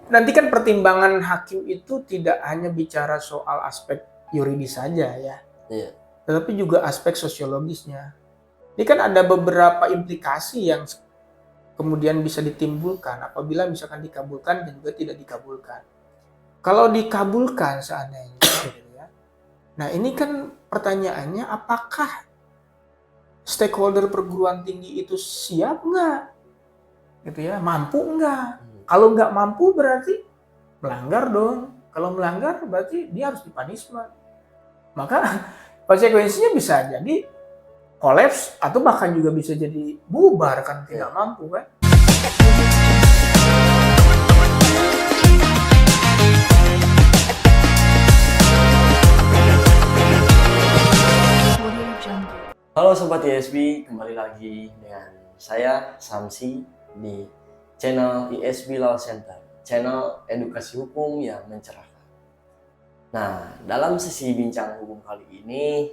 nanti kan pertimbangan hakim itu tidak hanya bicara soal aspek yuridis saja ya, Iya. tetapi juga aspek sosiologisnya. Ini kan ada beberapa implikasi yang kemudian bisa ditimbulkan apabila misalkan dikabulkan dan juga tidak dikabulkan. Kalau dikabulkan seandainya, gitu ya. Nah ini kan pertanyaannya apakah stakeholder perguruan tinggi itu siap nggak, gitu ya, mampu nggak? Kalau nggak mampu berarti melanggar dong. Kalau melanggar berarti dia harus dipunishment. Maka konsekuensinya bisa jadi kolaps atau bahkan juga bisa jadi bubar kan tidak mampu kan. Halo Sobat ISB, kembali lagi dengan saya Samsi di channel ISB Law Center, channel edukasi hukum yang mencerahkan. Nah, dalam sesi bincang hukum kali ini,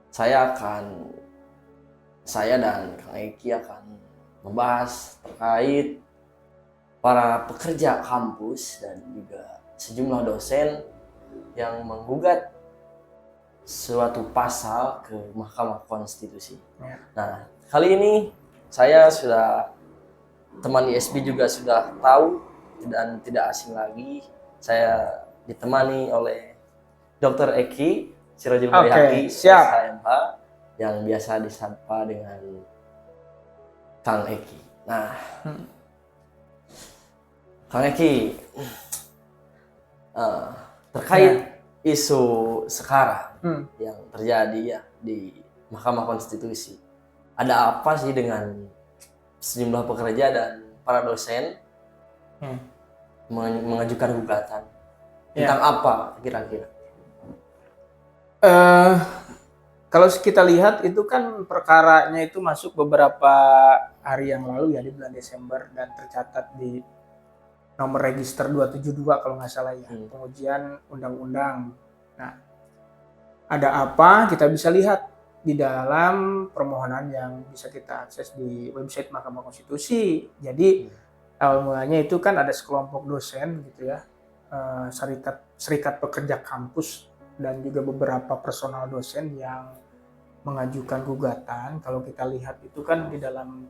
saya dan Kang Eki akan membahas terkait para pekerja kampus dan juga sejumlah dosen yang menggugat suatu pasal ke Mahkamah Konstitusi. Ya. Nah, kali ini saya sudah, teman ISB juga sudah tahu dan tidak asing lagi. Saya ditemani oleh Dr. Eki Sirojul Baihaqi, SHMH, yang biasa disapa dengan Kang Eki. Nah, Kang Eki, terkait isu sekarang yang terjadi ya di Mahkamah Konstitusi, ada apa sih dengan sejumlah pekerja dan para dosen mengajukan gugatan tentang apa kira-kira? Kalau kita lihat itu kan perkaranya itu masuk beberapa hari yang lalu ya, di bulan Desember, dan tercatat di nomor register 272 kalau nggak salah ya, pengujian undang-undang. Nah, ada apa kita bisa lihat di dalam permohonan yang bisa kita akses di website Mahkamah Konstitusi. Jadi awal mulanya itu kan ada sekelompok dosen gitu ya, serikat pekerja kampus dan juga beberapa personal dosen yang mengajukan gugatan. Kalau kita lihat itu kan di dalam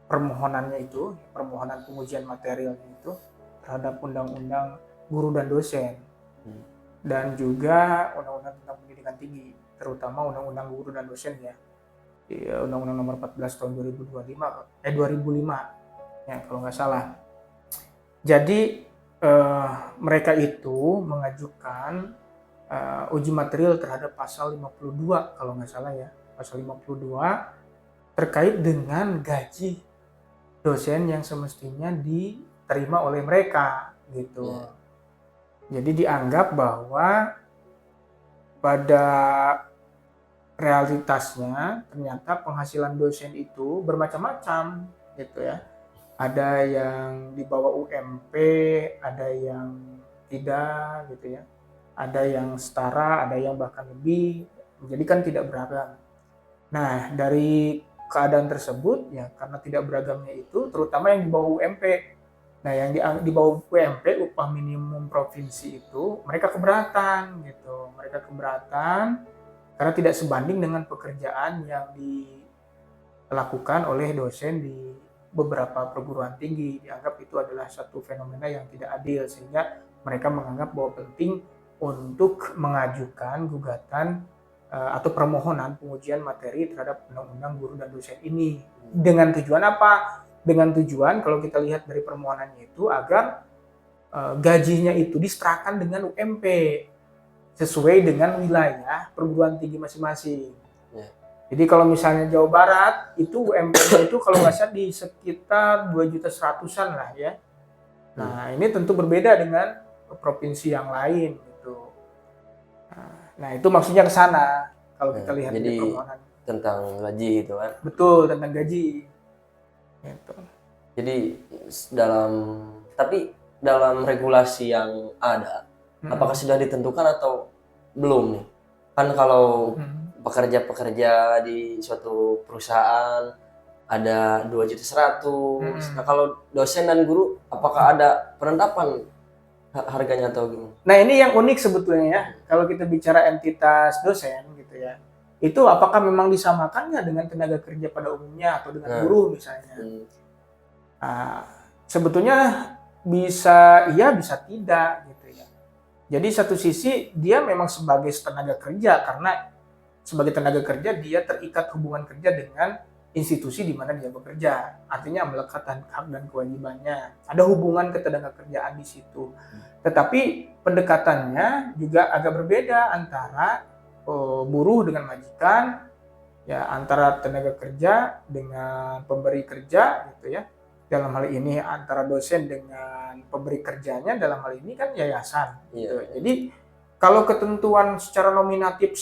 permohonannya itu, permohonan pengujian materialnya itu terhadap undang-undang guru dan dosen, dan juga undang-undang tentang pendidikan tinggi, terutama undang-undang guru dan dosen ya, undang-undang nomor 14 tahun 2005 ya kalau nggak salah. Jadi mereka itu mengajukan uji material terhadap pasal 52 kalau nggak salah ya, pasal 52 terkait dengan gaji dosen yang semestinya diterima oleh mereka gitu. Jadi dianggap bahwa pada realitasnya ternyata penghasilan dosen itu bermacam-macam gitu ya. Ada yang di bawah UMP, ada yang tidak gitu ya. Ada yang setara, ada yang bahkan lebih. Jadi kan tidak beragam. Nah, dari keadaan tersebut ya, karena tidak beragamnya itu, terutama yang di bawah UMP. Nah, yang di bawah UMP, upah minimum provinsi itu, mereka keberatan gitu. Mereka keberatan karena tidak sebanding dengan pekerjaan yang dilakukan oleh dosen di beberapa perguruan tinggi. Dianggap itu adalah satu fenomena yang tidak adil, sehingga mereka menganggap bahwa penting untuk mengajukan gugatan atau permohonan pengujian materi terhadap undang-undang guru dan dosen ini. Dengan tujuan apa? Dengan tujuan kalau kita lihat dari permohonannya itu agar gajinya itu disetarakan dengan UMP sesuai dengan wilayah perguruan tinggi masing-masing. Jadi kalau misalnya Jawa Barat itu UMP-nya itu kalau nggak salah di sekitar 2.100.000-an lah ya. Nah ini tentu berbeda dengan provinsi yang lain gitu. Nah itu maksudnya ke sana kalau kita lihat di permohonan. Tentang gaji itu kan? Betul, tentang gaji. Gitu. Jadi dalam regulasi yang ada, apakah sudah ditentukan atau belum nih? Kan kalau pekerja-pekerja di suatu perusahaan ada 2.100.000. Mm-mm. Nah, kalau dosen dan guru apakah ada penetapan harganya atau gimana? Nah, ini yang unik sebetulnya ya. Kalau kita bicara entitas dosen gitu ya. Itu apakah memang disamakannya dengan tenaga kerja pada umumnya atau dengan Nah, guru misalnya? hmm, Nah, sebetulnya bisa iya bisa tidak gitu ya. Jadi satu sisi dia memang sebagai tenaga kerja karena sebagai tenaga kerja dia terikat hubungan kerja dengan institusi di mana dia bekerja. Artinya melekat hak dan kewajibannya. Ada hubungan ketenaga kerjaan di situ. Tetapi pendekatannya juga agak berbeda antara buruh dengan majikan, ya antara tenaga kerja dengan pemberi kerja gitu ya. Dalam hal ini antara dosen dengan pemberi kerjanya, dalam hal ini kan yayasan gitu. iya. Jadi kalau ketentuan secara nominatif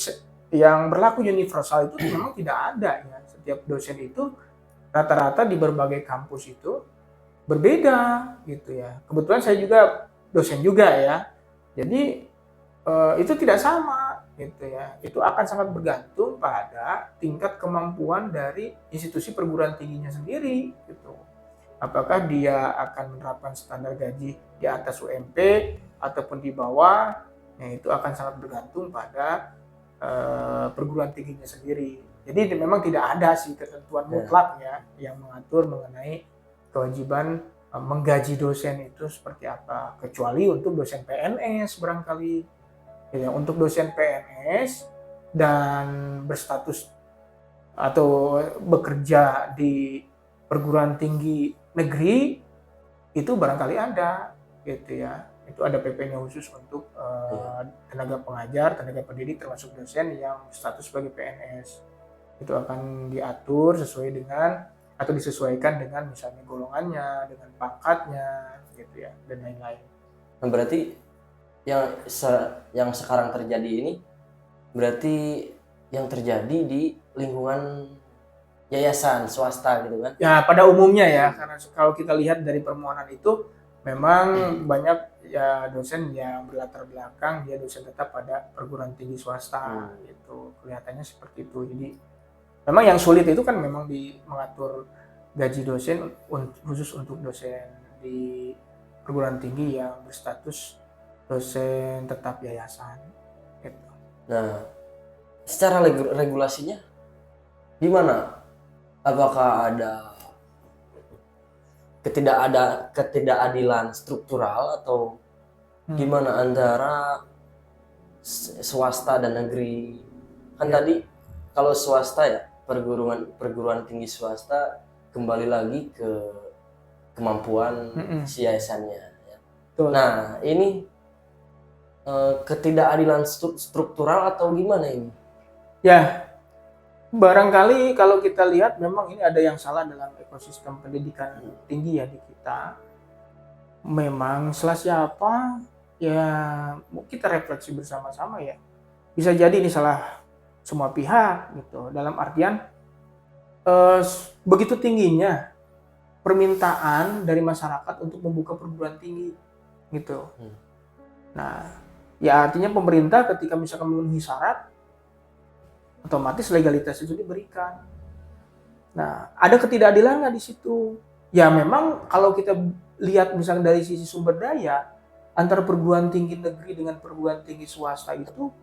yang berlaku universal itu memang tidak ada ya. Setiap dosen itu rata-rata di berbagai kampus itu berbeda gitu ya. Kebetulan saya juga dosen juga ya. Jadi itu tidak sama gitu ya. Itu akan sangat bergantung pada tingkat kemampuan dari institusi perguruan tingginya sendiri gitu. Apakah dia akan menerapkan standar gaji di atas UMP ataupun di bawah, ya itu akan sangat bergantung pada perguruan tingginya sendiri. Jadi memang tidak ada sih ketentuan mutlak ya yang mengatur mengenai kewajiban menggaji dosen itu seperti apa, kecuali untuk dosen PNS barangkali. Ya, untuk dosen PNS dan berstatus atau bekerja di perguruan tinggi negeri itu barangkali ada gitu ya. Itu ada PP-nya khusus untuk tenaga pengajar, tenaga pendidik termasuk dosen yang status sebagai PNS. Itu akan diatur sesuai dengan atau disesuaikan dengan misalnya golongannya, dengan pangkatnya gitu ya dan lain-lain. Nah, berarti yang sekarang terjadi ini berarti yang terjadi di lingkungan yayasan swasta gitu kan? Ya pada umumnya ya, karena kalau kita lihat dari permohonan itu memang banyak ya dosen yang berlatar belakang dia dosen tetap pada perguruan tinggi swasta gitu, kelihatannya seperti itu. Jadi memang yang sulit itu kan memang mengatur gaji dosen khusus untuk dosen di perguruan tinggi yang berstatus dosen tetap yayasan gitu. Nah, secara regulasinya gimana? Apakah ada ketidakadilan struktural atau gimana antara swasta dan negeri? Kan tadi kalau swasta ya perguruan tinggi swasta kembali lagi ke kemampuan si yayasannya. Ya. Nah, ini ketidakadilan struktural atau gimana ini? Ya, barangkali kalau kita lihat memang ini ada yang salah dalam ekosistem pendidikan tinggi ya di kita. Memang salah siapa ya kita refleksi bersama-sama ya. Bisa jadi ini salah semua pihak gitu. Dalam artian begitu tingginya permintaan dari masyarakat untuk membuka perguruan tinggi gitu. Nah, ya artinya pemerintah ketika misalkan memenuhi syarat otomatis legalitas itu diberikan. Nah, ada ketidakadilan nggak di situ? Ya memang kalau kita lihat misalnya dari sisi sumber daya antara perguruan tinggi negeri dengan perguruan tinggi swasta itu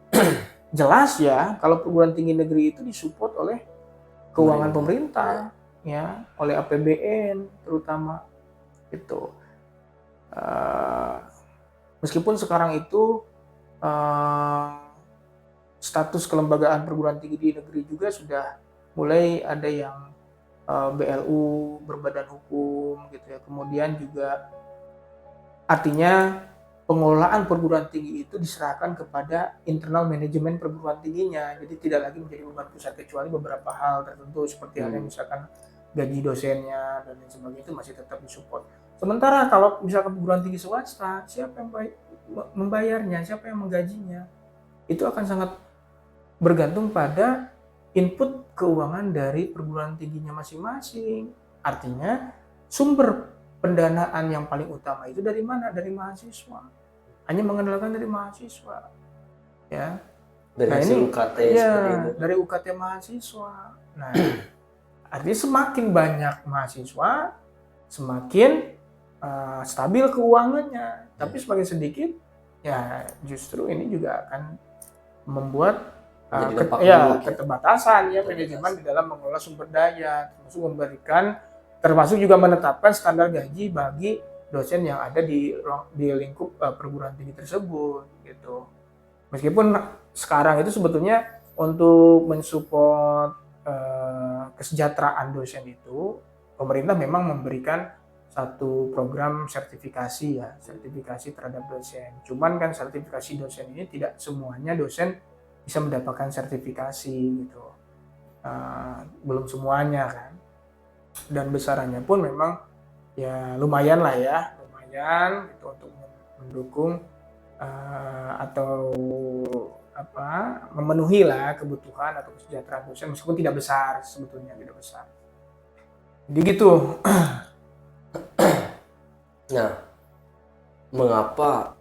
jelas ya kalau perguruan tinggi negeri itu disupport oleh keuangan pemerintah ya, oleh APBN terutama itu. Meskipun sekarang itu status kelembagaan perguruan tinggi di negeri juga sudah mulai ada yang BLU berbadan hukum gitu ya. Kemudian juga artinya pengelolaan perguruan tinggi itu diserahkan kepada internal manajemen perguruan tingginya. Jadi tidak lagi menjadi beban pusat kecuali beberapa hal tertentu seperti halnya misalkan gaji dosennya dan lain sebagainya itu masih tetap disupport. Sementara kalau misalkan perguruan tinggi swasta, siapa yang membayarnya, siapa yang menggajinya? Itu akan sangat bergantung pada input keuangan dari perguruan tingginya masing-masing. Artinya sumber pendanaan yang paling utama itu dari mana? Dari mahasiswa. Hanya mengandalkan dari mahasiswa. Ya. Dari nah, hasil ini UKT ya, seperti itu. dari UKT mahasiswa. Nah, artinya semakin banyak mahasiswa, semakin stabil keuangannya. Tapi semakin sedikit, ya justru ini juga akan membuat keterbatasan ya manajemen di dalam mengelola sumber daya, termasuk juga menetapkan standar gaji bagi dosen yang ada di lingkup perguruan tinggi tersebut gitu. Meskipun sekarang itu sebetulnya untuk mensupport kesejahteraan dosen itu, pemerintah memang memberikan satu program sertifikasi terhadap dosen. Cuman kan sertifikasi dosen ini tidak semuanya dosen bisa mendapatkan sertifikasi gitu. Belum semuanya kan. Dan besarannya pun memang ya lumayan gitu untuk mendukung atau memenuhi lah kebutuhan atau kesejahteraan dosen, meskipun tidak besar sebetulnya, tidak besar. Jadi gitu. Nah, mengapa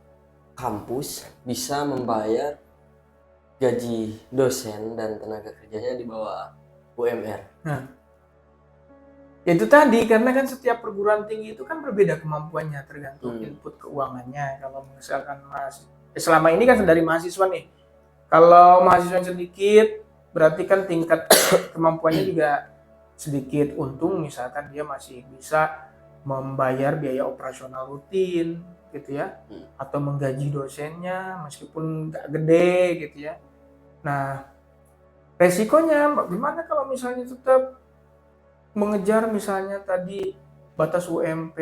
kampus bisa membayar gaji dosen dan tenaga kerjanya di bawah UMR? Nah, itu tadi, karena kan setiap perguruan tinggi itu kan berbeda kemampuannya tergantung input keuangannya. Kalau misalkan selama ini kan dari mahasiswa nih, kalau mahasiswa sedikit berarti kan tingkat kemampuannya juga sedikit. Untung misalkan dia masih bisa membayar biaya operasional rutin gitu ya, atau menggaji dosennya meskipun nggak gede gitu ya. Nah, resikonya gimana kalau misalnya tetap mengejar misalnya tadi batas UMP,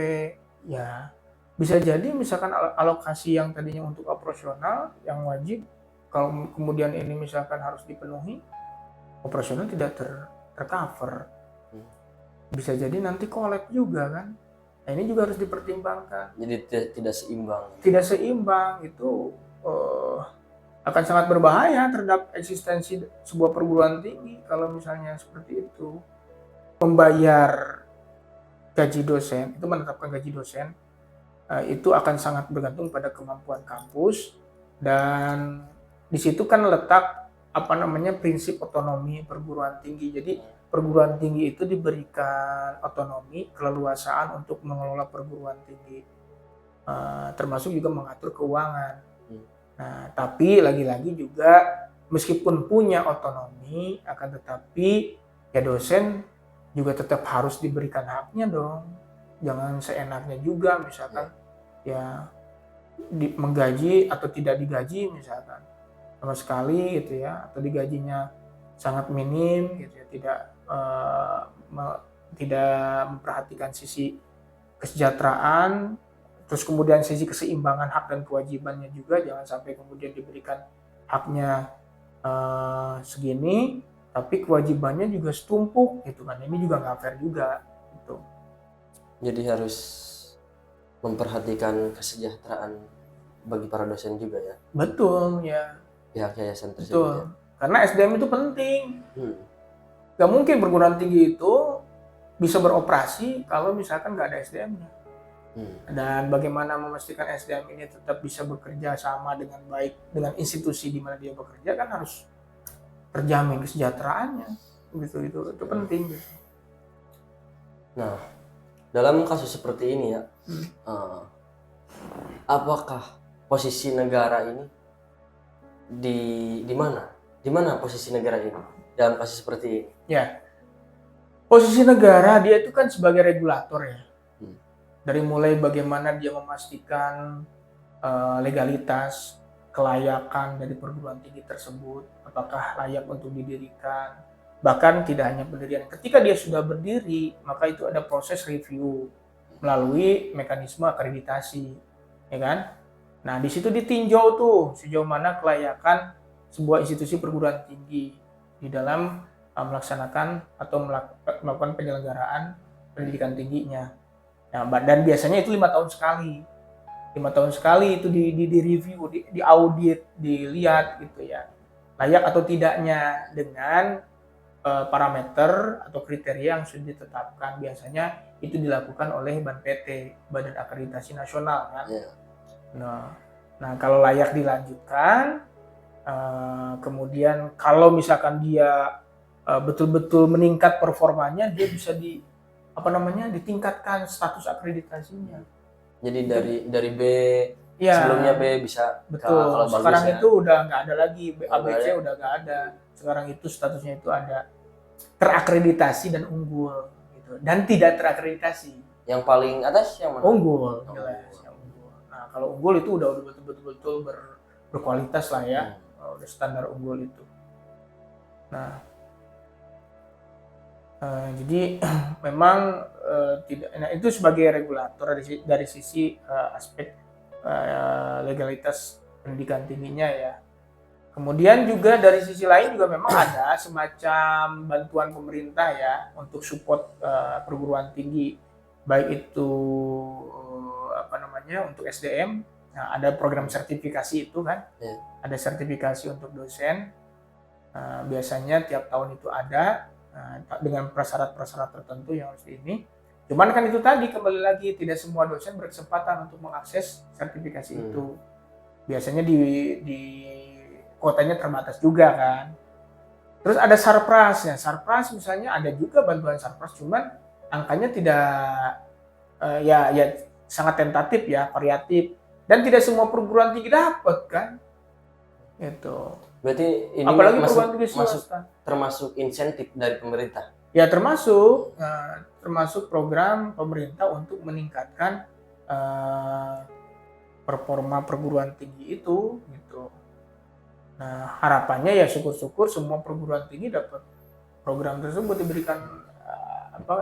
ya bisa jadi misalkan alokasi yang tadinya untuk operasional yang wajib, kalau kemudian ini misalkan harus dipenuhi, operasional tidak tercover. Bisa jadi nanti collab juga kan. Nah, ini juga harus dipertimbangkan. Jadi tidak seimbang. Tidak seimbang itu akan sangat berbahaya terhadap eksistensi sebuah perguruan tinggi kalau misalnya seperti itu. Membayar gaji dosen, itu menetapkan gaji dosen, itu akan sangat bergantung pada kemampuan kampus, dan di situ kan letak prinsip otonomi perguruan tinggi. Jadi perguruan tinggi itu diberikan otonomi, keleluasaan untuk mengelola perguruan tinggi, termasuk juga mengatur keuangan. Nah, tapi lagi-lagi juga meskipun punya otonomi, akan tetapi ya dosen juga tetap harus diberikan haknya dong. Jangan seenaknya juga misalkan ya menggaji atau tidak digaji misalkan sama sekali gitu ya, atau digajinya sangat minim gitu ya, tidak memperhatikan sisi kesejahteraan, terus kemudian sisi keseimbangan hak dan kewajibannya juga, jangan sampai kemudian diberikan haknya segini tapi kewajibannya juga setumpuk gitu kan, ini juga nggak fair juga gitu. Jadi harus memperhatikan kesejahteraan bagi para dosen juga ya. Betul ya. Pihak yayasan tersebut. Betul. Ya? Karena SDM itu penting. Gak mungkin perguruan tinggi itu bisa beroperasi kalau misalkan nggak ada SDM-nya. Dan bagaimana memastikan SDM ini tetap bisa bekerja sama dengan baik dengan institusi di mana dia bekerja, kan harus terjamin kesejahteraannya. Itu penting gitu. Nah, dalam kasus seperti ini ya, apakah posisi negara ini di mana posisi negara ini dalam kasus seperti ini? Ya, posisi negara dia itu kan sebagai regulator ya. Dari mulai bagaimana dia memastikan legalitas, kelayakan dari perguruan tinggi tersebut, apakah layak untuk didirikan. Bahkan tidak hanya pendirian, ketika dia sudah berdiri, maka itu ada proses review melalui mekanisme akreditasi, ya kan? Nah, di situ ditinjau tuh sejauh mana kelayakan sebuah institusi perguruan tinggi di dalam melaksanakan atau melakukan penyelenggaraan pendidikan tingginya. Nah, dan biasanya itu 5 tahun sekali. 5 tahun sekali itu di review, di audit, dilihat gitu ya. Layak atau tidaknya dengan parameter atau kriteria yang sudah ditetapkan. Biasanya itu dilakukan oleh BANPT, Badan Akreditasi Nasional kan. Nah, kalau layak dilanjutkan, kemudian kalau misalkan dia betul-betul meningkat performanya, dia bisa ditingkatkan status akreditasinya. Jadi dari B, Ya, sebelumnya B bisa betul. kalau Sekarang bagus ya. itu udah nggak ada lagi, Nggak ABC ada. udah nggak ada. Sekarang itu statusnya itu ada terakreditasi dan unggul gitu. Dan tidak terakreditasi. Yang paling atas yang mana? Unggul, jelas yang unggul. Nah, kalau unggul itu udah betul-betul berkualitas lah ya. Udah standar unggul itu. Nah, jadi memang tidak. Nah, itu sebagai regulator dari sisi aspek legalitas pendidikan tingginya ya. Kemudian juga dari sisi lain juga memang ada semacam bantuan pemerintah ya untuk support perguruan tinggi, baik itu untuk SDM. Nah, ada program sertifikasi itu kan, ada sertifikasi untuk dosen. Biasanya tiap tahun itu ada dengan prasyarat-prasyarat tertentu yang harus ini. Cuman kan itu tadi kembali lagi tidak semua dosen berkesempatan untuk mengakses sertifikasi itu. Biasanya di kotanya terbatas juga kan. Terus ada sarpras ya. Sarpras misalnya ada juga bantuan sarpras, cuman angkanya tidak ya sangat tentatif ya, variatif, dan tidak semua perguruan tinggi dapat kan. Itu. Berarti ini apalagi perguruan tinggi swasta. Termasuk insentif dari pemerintah. Ya termasuk program pemerintah untuk meningkatkan performa perguruan tinggi itu gitu. Nah, harapannya ya syukur-syukur semua perguruan tinggi dapat program tersebut, diberikan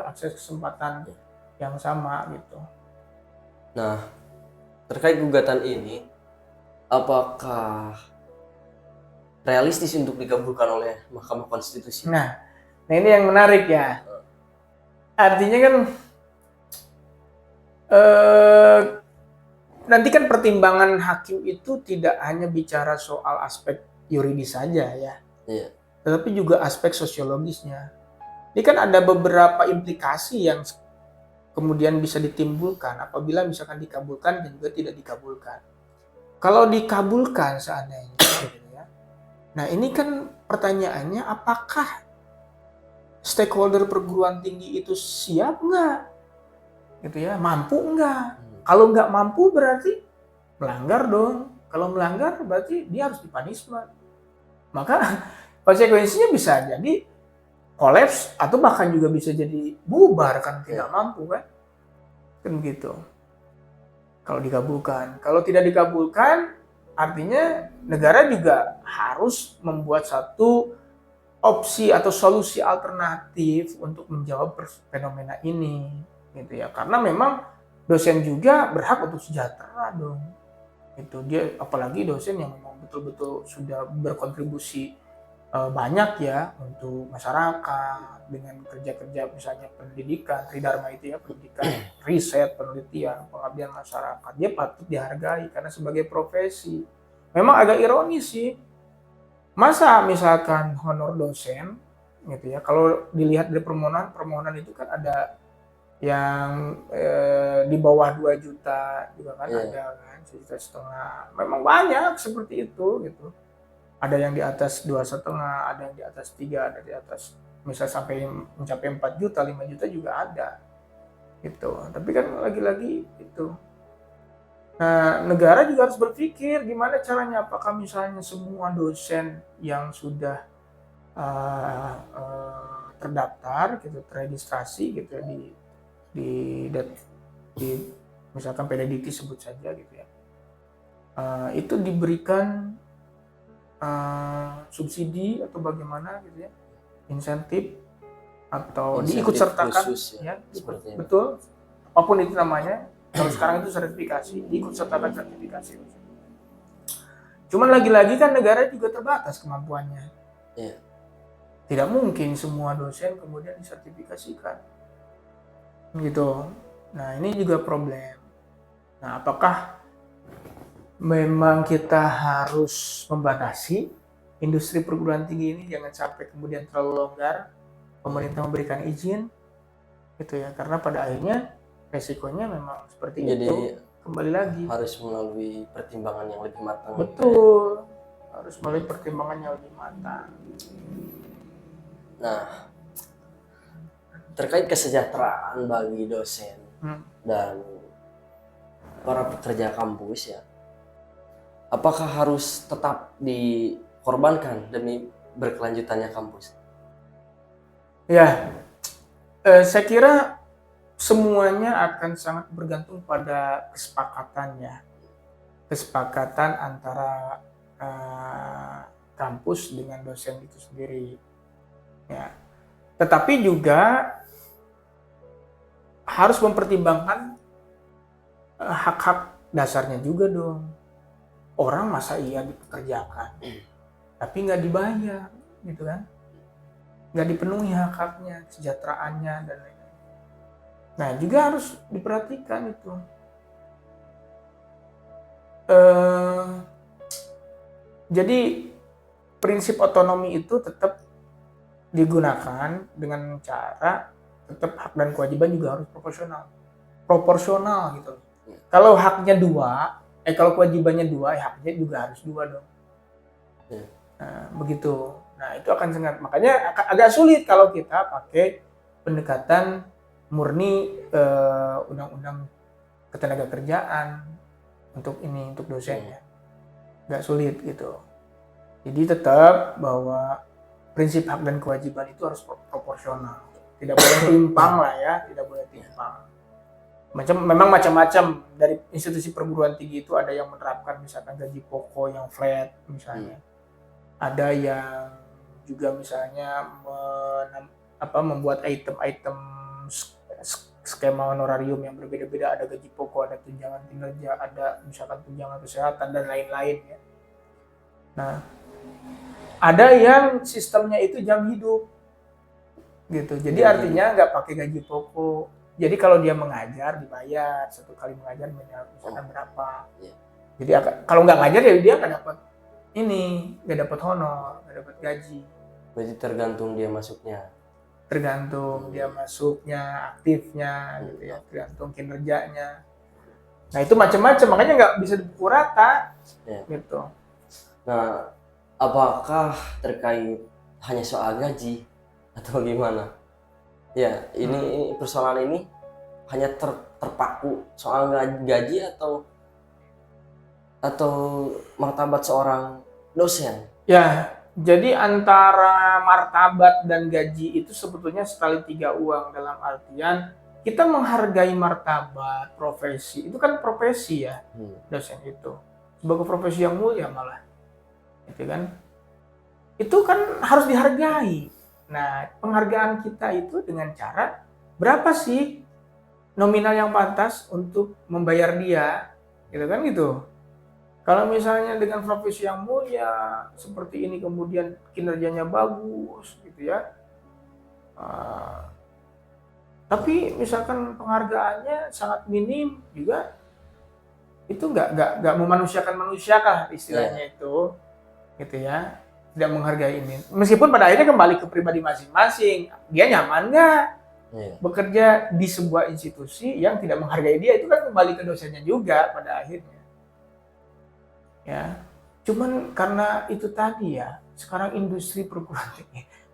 akses kesempatan yang sama gitu. Nah, terkait gugatan ini, apakah realistis untuk dikabulkan oleh Mahkamah Konstitusi? Nah ini yang menarik ya. Artinya kan nanti kan pertimbangan hakim itu tidak hanya bicara soal aspek yuridis saja ya, tetapi juga aspek sosiologisnya. Ini kan ada beberapa implikasi yang kemudian bisa ditimbulkan apabila misalkan dikabulkan dan juga tidak dikabulkan. Kalau dikabulkan seandainya, gitu ya. Nah ini kan pertanyaannya, apakah stakeholder perguruan tinggi itu siap nggak, gitu ya, mampu nggak? Kalau nggak mampu berarti melanggar dong. Kalau melanggar berarti dia harus dipunishment. Maka konsekuensinya bisa jadi kolaps atau bahkan juga bisa jadi bubar kan, tidak mampu kan gitu. Kalau dikabulkan, kalau tidak dikabulkan, artinya negara juga harus membuat satu opsi atau solusi alternatif untuk menjawab fenomena ini, gitu ya. Karena memang dosen juga berhak untuk sejahtera dong. Itu dia, apalagi dosen yang memang betul-betul sudah berkontribusi banyak ya untuk masyarakat dengan kerja-kerja misalnya pendidikan, tridharma itu ya, pendidikan, riset, penelitian, pengabdian masyarakat. Dia patut dihargai karena sebagai profesi. Memang agak ironis sih. Masa misalkan honor dosen gitu ya, kalau dilihat dari permohonan itu kan ada yang di bawah 2 juta juga kan, ada kan 1,5 juta. Memang banyak seperti itu gitu. Ada yang di atas 2,5, ada yang di atas 3, ada di atas misal sampai mencapai 4 juta, 5 juta juga ada gitu. Tapi kan lagi-lagi itu. Nah, negara juga harus berpikir gimana caranya, apakah misalnya semua dosen yang sudah terdaftar gitu, terregistrasi gitu ya, di misalkan PDDT sebut saja gitu ya, itu diberikan subsidi atau bagaimana gitu ya, insentif atau diikut sertakan ya, betul, apapun itu namanya. Kalau sekarang itu sertifikasi, diikut sertakan sertifikasi. Cuman lagi-lagi kan negara juga terbatas kemampuannya. Tidak mungkin semua dosen kemudian disertifikasikan gitu. Nah ini juga problem. Nah apakah memang kita harus membatasi industri perguruan tinggi ini jangan sampai kemudian terlalu longgar, pemerintah memberikan izin gitu ya, karena pada akhirnya resikonya memang seperti itu. Kembali lagi harus melalui pertimbangan yang lebih matang. Betul, harus melalui pertimbangan yang lebih matang. Nah, terkait kesejahteraan bagi dosen dan para pekerja kampus ya, apakah harus tetap dikorbankan demi berkelanjutannya kampus? Ya, saya kira semuanya akan sangat bergantung pada kesepakatannya, kesepakatan antara kampus dengan dosen itu sendiri. Ya, tetapi juga harus mempertimbangkan hak-hak dasarnya juga dong. Orang masa iya dipekerjakan, tapi nggak dibayar, gitu kan? Nggak dipenuhi hak-haknya, kesejahteraannya dan lain-lain. Nah, juga harus diperhatikan itu. Jadi prinsip otonomi itu tetap digunakan dengan cara tetap hak dan kewajiban juga harus proporsional gitu. Kalau haknya dua, kalau kewajibannya dua, haknya juga harus dua dong. Nah, begitu. Nah, itu akan sangat, makanya agak sulit kalau kita pakai pendekatan murni undang-undang ketenagakerjaan untuk dosennya. Agak sulit gitu. Jadi tetap bahwa prinsip hak dan kewajiban itu harus proporsional. Tidak boleh timpang lah ya, tidak boleh timpang. Memang macam-macam, dari institusi perguruan tinggi itu ada yang menerapkan misalkan gaji pokok yang flat misalnya. Ada yang juga misalnya membuat item-item skema honorarium yang berbeda-beda, ada gaji pokok, ada tunjangan kinerja, ada misalkan tunjangan kesehatan dan lain-lain ya. Nah, ada yang sistemnya itu jam hidup gitu. Jadi artinya nggak pakai gaji pokok. Jadi kalau dia mengajar dibayar, satu kali mengajar misalkan berapa. Jadi kalau nggak ngajar ya dia nggak dapat nggak dapat honor, nggak dapat gaji. Berarti tergantung dia masuknya. Tergantung dia masuknya, aktifnya gitu ya, tergantung kinerjanya. Nah, itu macam-macam, makanya nggak bisa dipukul rata gitu. Nah, apakah terkait hanya soal gaji atau gimana? Ya, ini persoalan ini hanya terpaku soal gaji atau martabat seorang dosen? Ya, jadi antara martabat dan gaji itu sebetulnya setali tiga uang, dalam artian kita menghargai martabat profesi, itu kan profesi ya, dosen itu sebagai profesi yang mulia malah, gitu kan? Itu kan harus dihargai. Nah, penghargaan kita itu dengan cara berapa sih nominal yang pantas untuk membayar dia, gitu kan gitu. Kalau misalnya dengan profesi yang mulia seperti ini kemudian kinerjanya bagus, gitu ya. Tapi misalkan penghargaannya sangat minim juga, itu nggak memanusiakan istilahnya itu, gitu ya. Tidak menghargai ini. Meskipun pada akhirnya kembali ke pribadi masing-masing, dia nyaman nggak bekerja di sebuah institusi yang tidak menghargai dia, itu kan kembali ke dosennya juga pada akhirnya. Ya, cuman karena itu tadi ya, sekarang industri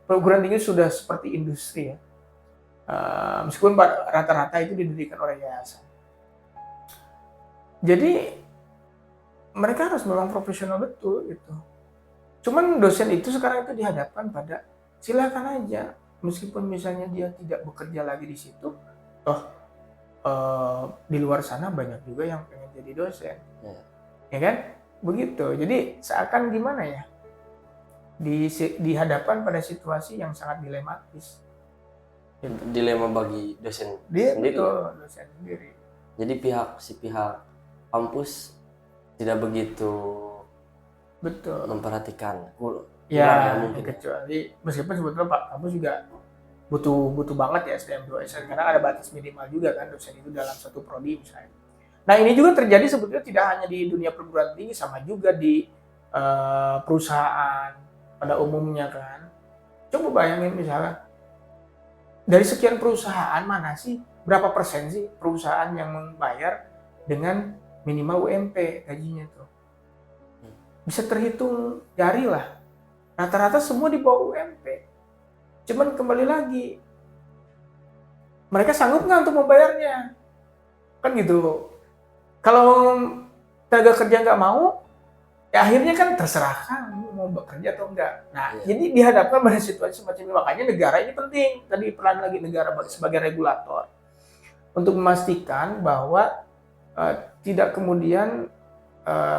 perguruan tinggi sudah seperti industri ya. Meskipun rata-rata itu didirikan oleh yayasan. Jadi mereka harus memang profesional betul gitu. Cuman dosen itu sekarang itu dihadapkan pada silakan aja, meskipun misalnya dia tidak bekerja lagi di situ, di luar sana banyak juga yang pengen jadi dosen, ya kan? Begitu. Jadi seakan gimana ya? Dihadapkan pada situasi yang sangat dilematis. Gitu. Dilema bagi dosen sendiri. Betul, dosen sendiri. Jadi pihak kampus tidak begitu memperhatikan. Ya, kecuali meskipun sebetulnya Pak kampus juga butuh banget ya SDM dosen, karena ada batas minimal juga kan dosen itu dalam satu prodi misalnya. Nah, ini juga terjadi sebetulnya tidak hanya di dunia perguruan tinggi, sama juga di perusahaan pada umumnya kan. Coba bayangin misalnya dari sekian perusahaan, mana sih berapa persen sih perusahaan yang membayar dengan minimal UMP gajinya tuh? Bisa terhitung jari lah. Rata-rata semua di bawah UMP. Cuman kembali lagi, mereka sanggup nggak untuk membayarnya? Kan gitu. Kalau tenaga kerja nggak mau, ya akhirnya kan terserah kamu mau bekerja atau enggak. Nah, Iya. jadi dihadapkan pada situasi semacam ini. Makanya negara ini penting. Tadi peran lagi negara sebagai regulator untuk memastikan bahwa tidak kemudian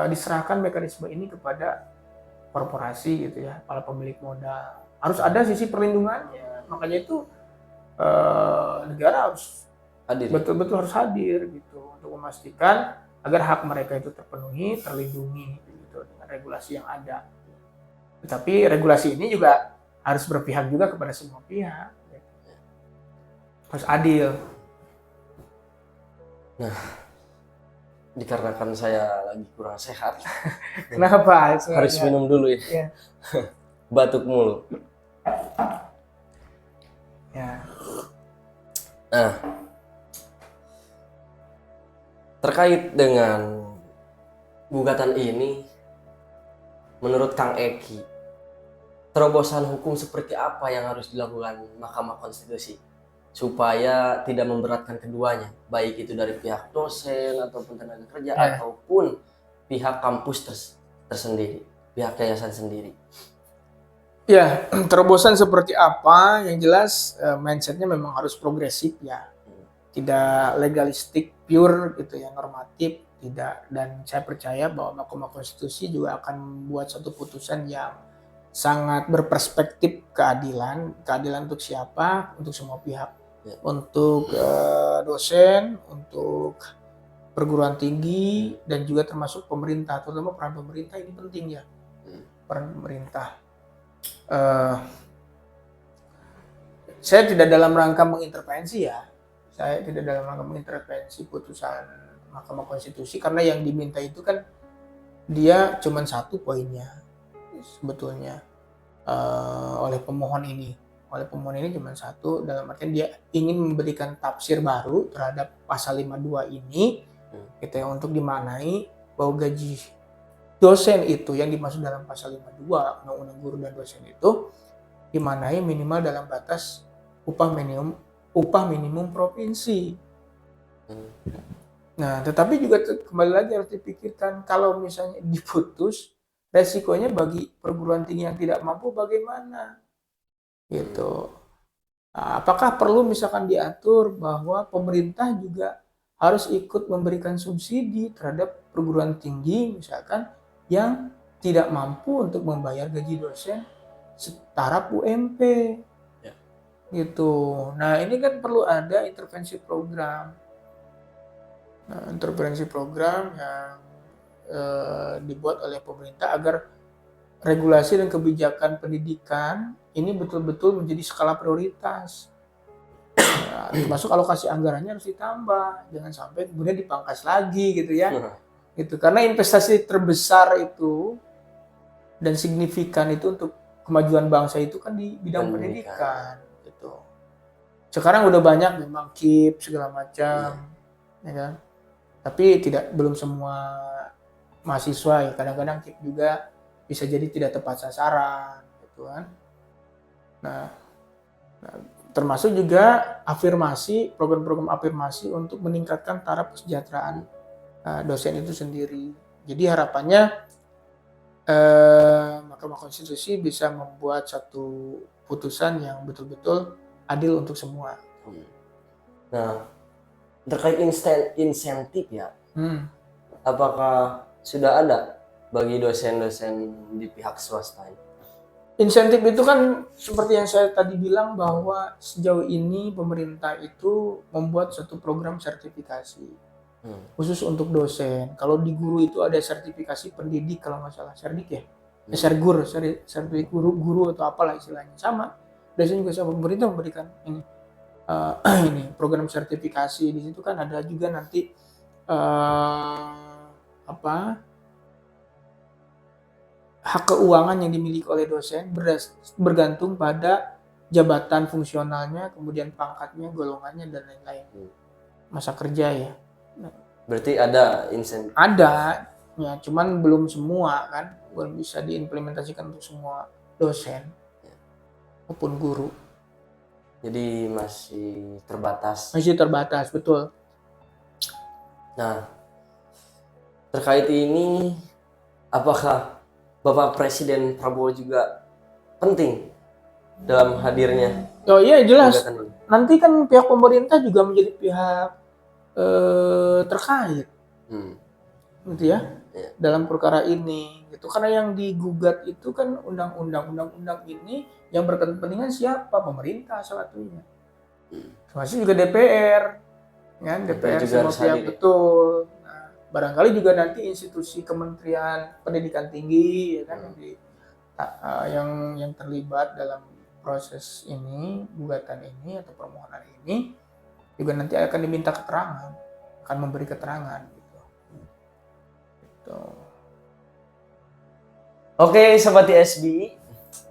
diserahkan mekanisme ini kepada korporasi gitu ya, para pemilik modal. Harus ada sisi perlindungannya. Makanya itu negara harus Hadir. betul-betul harus hadir gitu untuk memastikan agar hak mereka itu terpenuhi, terlindungi gitu dengan regulasi yang ada. Tetapi regulasi ini juga harus berpihak juga kepada semua pihak. Gitu. Harus adil. Nah, dikarenakan saya lagi kurang sehat, Kenapa? harus minum dulu ya. Ya. Batuk mulu. Ya. Nah, terkait dengan gugatan ini, menurut Kang Eki, terobosan hukum seperti apa yang harus dilakukan Mahkamah Konstitusi supaya tidak memberatkan keduanya, baik itu dari pihak dosen ataupun tenaga kerja ataupun pihak kampus tersendiri, pihak yayasan sendiri. Ya, terobosan seperti apa? Yang jelas mindsetnya memang harus progresif ya, tidak legalistik pure gitu ya, normatif tidak. Dan saya percaya bahwa Mahkamah Konstitusi juga akan membuat satu putusan yang sangat berperspektif keadilan untuk siapa? Untuk semua pihak. Untuk dosen, untuk perguruan tinggi, dan juga termasuk pemerintah, terutama peran pemerintah ini penting ya, peran pemerintah. Saya tidak dalam rangka mengintervensi ya, saya tidak dalam rangka mengintervensi putusan Mahkamah Konstitusi karena yang diminta itu kan dia cuma satu poinnya sebetulnya oleh pemohon ini. Oleh pemohon ini cuma satu, dalam artian dia ingin memberikan tafsir baru terhadap pasal 52 ini gitu ya, untuk dimaknai bahwa gaji dosen itu yang dimaksud dalam pasal 52 Undang-Undang Guru dan Dosen itu dimaknai minimal dalam batas upah minimum provinsi. Nah, tetapi juga kembali lagi harus dipikirkan kalau misalnya diputus, resikonya bagi perguruan tinggi yang tidak mampu bagaimana? Gitu. Nah, apakah perlu misalkan diatur bahwa pemerintah juga harus ikut memberikan subsidi terhadap perguruan tinggi misalkan yang tidak mampu untuk membayar gaji dosen setara UMP, gitu. Nah, ini kan perlu ada intervensi program. Nah, intervensi program yang dibuat oleh pemerintah agar regulasi dan kebijakan pendidikan ini betul-betul menjadi skala prioritas. Nah, termasuk alokasi anggarannya harus ditambah, jangan sampai kemudian dipangkas lagi gitu ya. Gitu. Karena investasi terbesar itu dan signifikan itu untuk kemajuan bangsa itu kan di bidang pendidikan gitu. Sekarang udah banyak memang KIP segala macam, ya kan. Tapi belum semua mahasiswa ya, kadang-kadang KIP juga bisa jadi tidak tepat sasaran gitu kan. Nah, termasuk juga afirmasi, program-program afirmasi untuk meningkatkan taraf kesejahteraan dosen itu sendiri. Jadi harapannya Mahkamah Konstitusi bisa membuat satu putusan yang betul-betul adil untuk semua. Nah, terkait insentif ya, apakah sudah ada bagi dosen-dosen di pihak swasta ini? Insentif itu kan seperti yang saya tadi bilang bahwa sejauh ini pemerintah itu membuat satu program sertifikasi khusus untuk dosen. Kalau di guru itu ada sertifikasi pendidik kalau nggak salah, serdik ya, sergur, sertifikat guru atau apalah istilahnya. Sama, dosen juga sama, pemerintah memberikan ini program sertifikasi. Di situ kan ada juga nanti hak keuangan yang dimiliki oleh dosen bergantung pada jabatan fungsionalnya, kemudian pangkatnya, golongannya, dan lain-lain. Masa kerja ya. Berarti ada insentif? Ada, ya, cuman belum semua kan, belum bisa diimplementasikan untuk semua dosen maupun guru. Jadi masih terbatas. Masih terbatas, betul. Nah, terkait ini, apakah Bapak Presiden Prabowo juga penting dalam hadirnya Oh iya jelas. gugatan ini? Nanti kan pihak pemerintah juga menjadi pihak terkait, gitu ya, Iya. dalam perkara ini, gitu. Karena yang digugat itu kan undang-undang ini yang berkepentingan siapa? Pemerintah salah satunya. Termasuk juga DPR, kan? DPR juga semua harus pihak, hadir ya? betul. Nah, barangkali juga nanti institusi Kementerian Pendidikan Tinggi, ya kan, yang terlibat dalam proses ini, gugatan ini atau permohonan ini juga nanti akan diminta keterangan, akan memberi keterangan gitu. Gitu. Oke, Sobat ISB,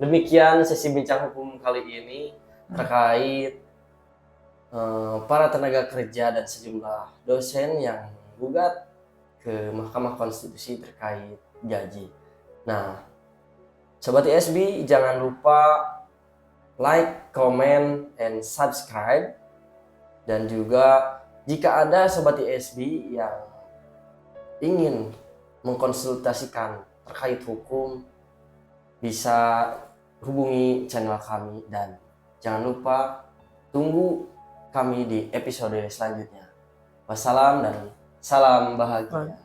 demikian sesi bincang hukum kali ini terkait para tenaga kerja dan sejumlah dosen yang gugat ke Mahkamah Konstitusi terkait gaji. Nah, Sobat ISB, jangan lupa like, comment, and subscribe. Dan juga jika ada Sobat ISB yang ingin mengkonsultasikan terkait hukum, bisa hubungi channel kami. Dan jangan lupa tunggu kami di episode selanjutnya. Wassalam dan salam bahagia.